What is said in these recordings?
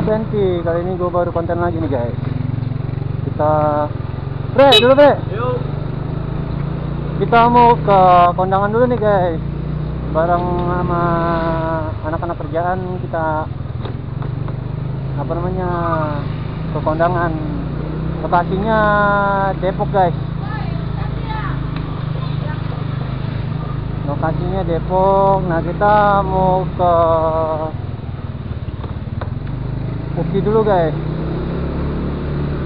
Penti. Kali ini gue baru konten lagi nih guys. Kita dulu Bre. Yuk. Kita mau ke kondangan dulu nih guys. Bareng sama anak-anak kerjaan kita ke kondangan. Lokasinya Depok guys. Lokasinya Depok. Nah kita mau ke Uki dulu guys.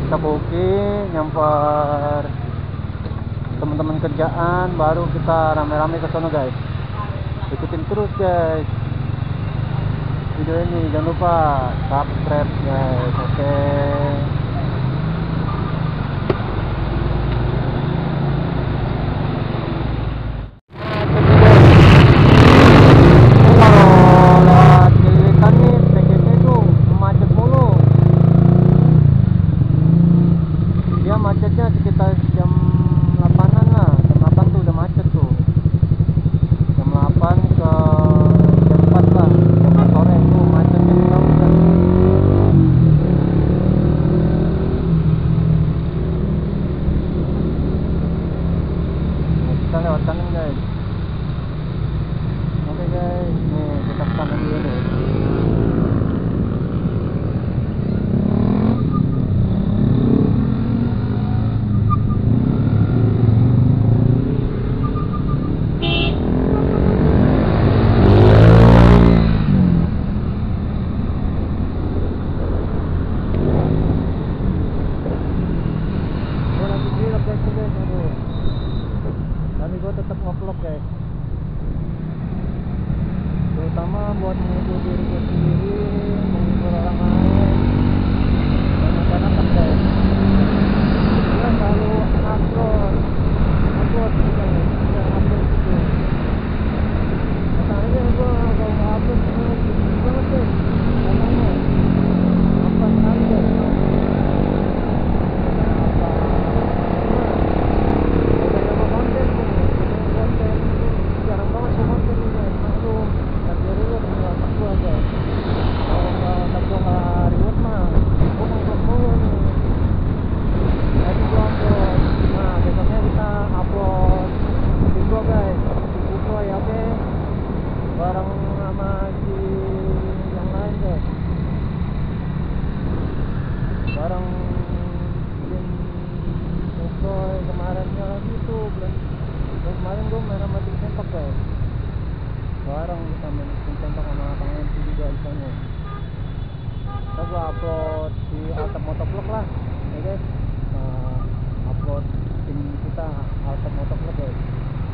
Kita ke Uki, nyamper teman-teman kerjaan, baru kita rame-rame ke sono guys. Ikutin terus guys video ini, jangan lupa subscribe guys. Oke. Macetnya sekitar jam 8-an lah. Jam 8 tuh udah macet tuh. Jam 8 ke jam 4 lah. Jam 4 sore tuh macetnya banget. Nah, kita lewat kanan guys. Oke guys, nih kita ke kanan dulu deh. Tapi gue tetap nge-vlog guys, terutama buat menghibur diri gue sendiri, menghibur orang lain dan masyarakat guys. Gue selalu upload nih guys, udah upload gitu. Masalahnya gue kalau upload semua gitu banget guys, namanya apa sekali guys. Bareng sama si yang lain guys, bareng tim Boy kemarinnya lagi tuh bulan kemarin gue main sama tim sempak guys, bareng kita main tim sempak sama Kang MC juga di sana. Kita gue upload di Altep Motovlog lah ya guys, upload tim kita Altep Motovlog guys,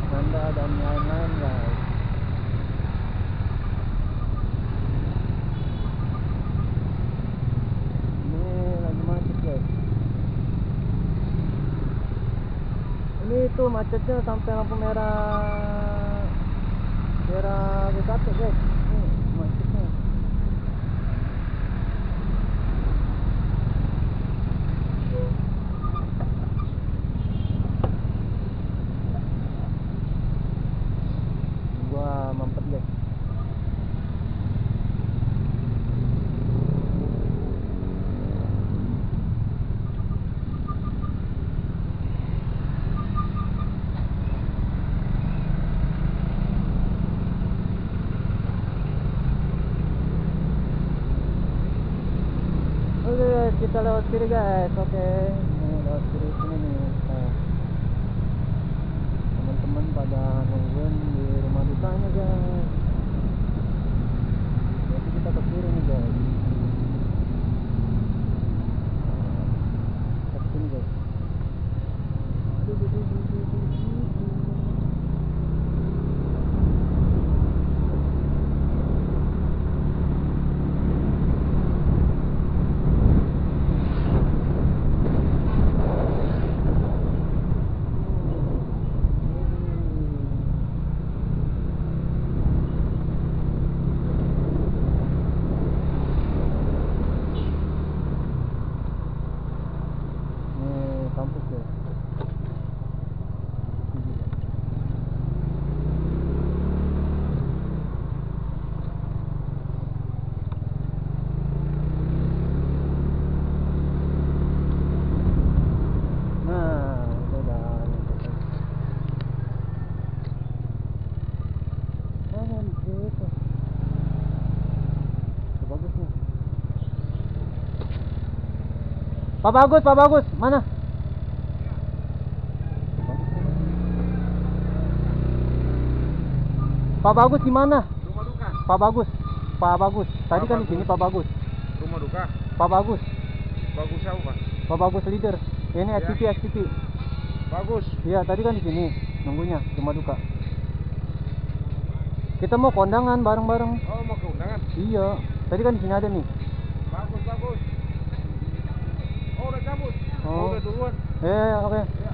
Nanda dan lain-lain guys. Ini tuh macetnya sampai lampu merah BKT guys. Nih macetnya. Gua mampet guys. Oke guys, kita lewat kiri guys. Oke, nih lewat kiri sini nih. Nah, teman-teman pada nungguin di rumah dukanya guys. Jadi kita ke kiri nih guys. Ke sini guys. Pak Bagus, mana? Pak Bagus di mana? Rumah duka. Pak Bagus. Tadi kan di sini Pak Bagus. Rumah duka. Pak Bagus. Bagus siapa, Pak? Pak Bagus leader. Ini Ya. SPP. Bagus. Iya, tadi kan di sini nunggunya rumah duka. Kita mau kondangan bareng-bareng. Oh, mau ke undangan? Iya, tadi kan di sini ada nih. Bagus. Oh, udah cabut. Oh. Udah duluan. Oke. Ya.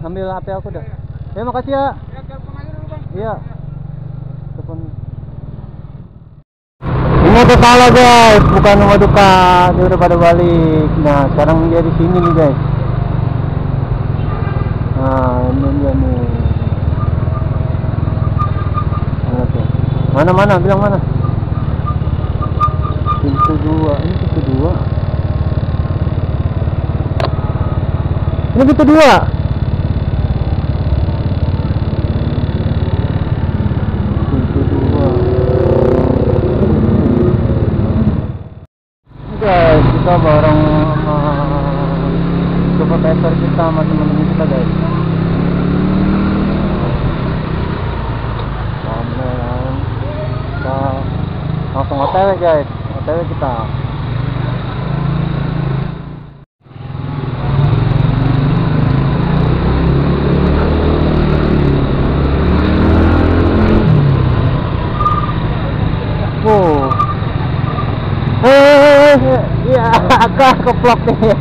Ambil HP aku dah. Makasih ya. Ya, telepon aja dulu, Bang. Iya. Telepon. Ini ada salah guys, bukan rumah duka. Dia udah pada balik. Nah, sekarang dia di sini nih guys. Nah, ini dia nih. Mana tuh? Mana? Bilang mana? Pintu 2. Ini pintu 2. Ini pintu 2. Pintu 2. Ini guys, kita bareng sama supervisor kita sama teman-teman kita guys. Kita langsung OTW guys, OTW kita. Iya, agak keplok nih.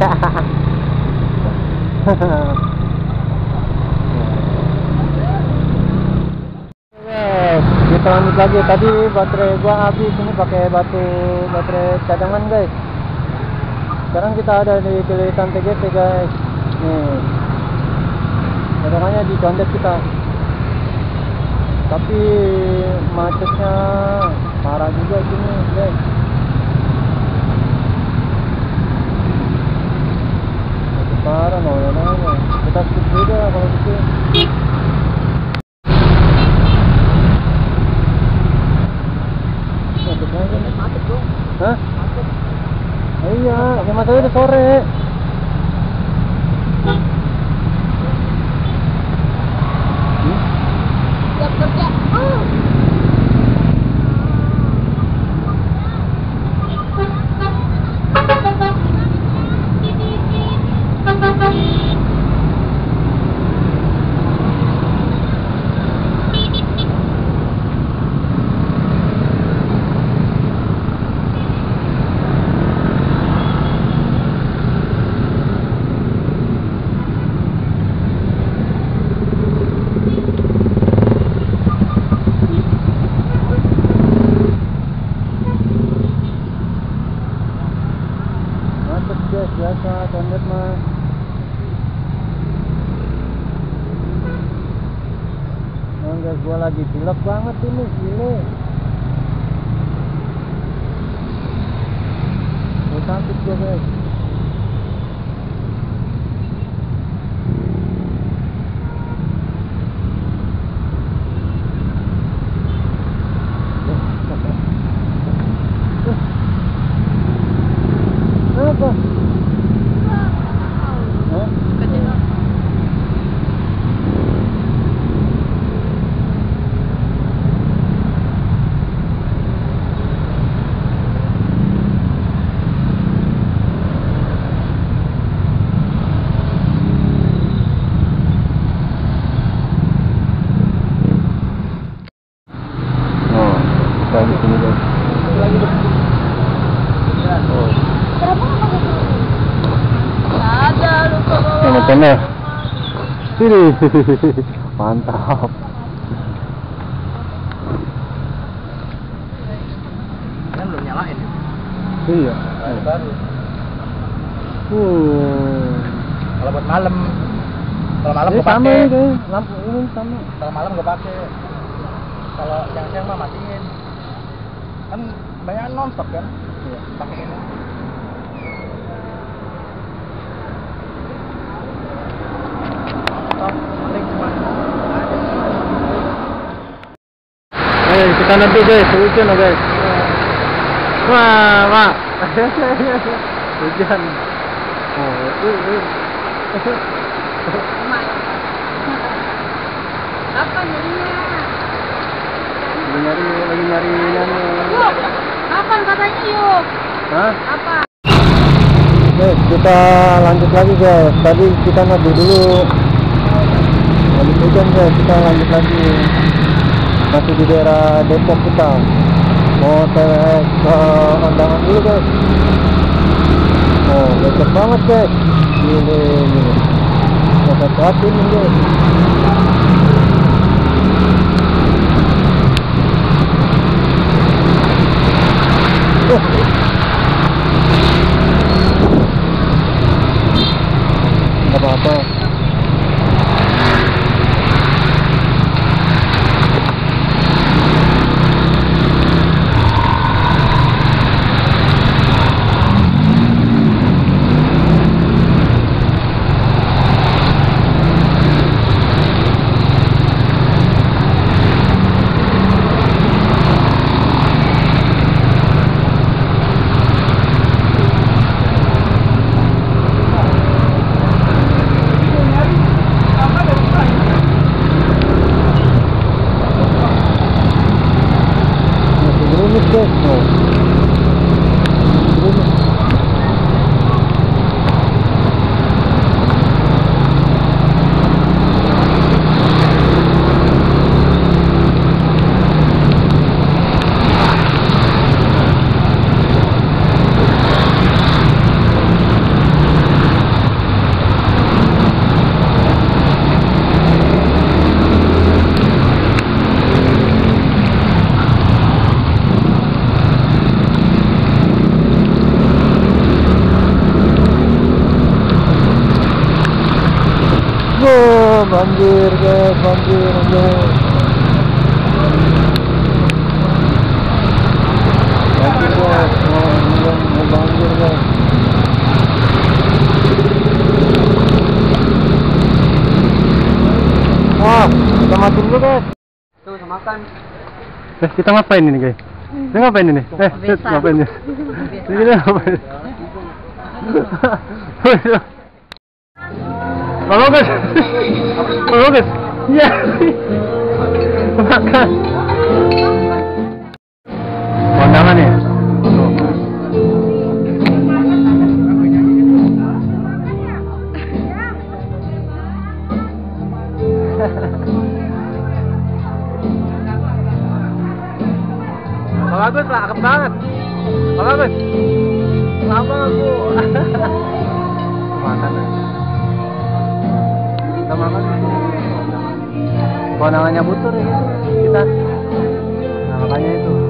Guys, kita lanjut lagi. Tadi baterai gua habis, ini pakai baterai cadangan guys. Sekarang kita ada di Kilitan TGT guys. Nih, cadangannya di condet kita. Tapi macetnya parah juga sini guys. Macet parah namanya. Kita skip beda kalau gitu. Macet dong. Hah? Macet. Iya, ya masalahnya udah sore. Siap kerja. Biasa condet mah. Oh guys, gua lagi pilek banget ini, gile. Gua sakit gua guys. Apa? Di sini guys. Oh. Ada lupa bawa. Tena. Sini. Mantap. Kan belum nyalain. Iya. Baru. Kalau buat malam. Kalau malam Ini gue sama pakai. ini, lampu ini sama. Kalau malam gue pakai. Kalau siang-siang mah matiin. Kan banyak non-stop kan? Iya. Pakai ini. Paling cuma Kita nanti guys, hujan guys. Wah, Mak. Hujan. Lumayan. Kapan jadinya? Lagi nyari Yuk, kapan katanya yuk? Hah? Apa? Guys, kita lanjut lagi guys. Tadi kita nabung dulu. Habis hujan guys, kita lanjut lagi. Masih di daerah Depok kita. Mau tewek ke undangan dulu guys. Oh, becek banget guys. Gini. Kita hati-hati nih guys. Nggak apa-apa. Banjir guys, banjir. Banjir guys, banjir guys. Wah, kita matiin dulu guys. Tuh, makan. Kita ngapain ini guys? Kita ngapain ini? Ngapain ini? Kita ngapain? Halo guys. Halo guys. Iya. Makan. Kondangan ya? Bang Agus lah, cakep banget. Bang Agus. Lama aku. Makan ya. Kita makan di sini. Kondangannya butuh ya kita. Nah, makanya itu.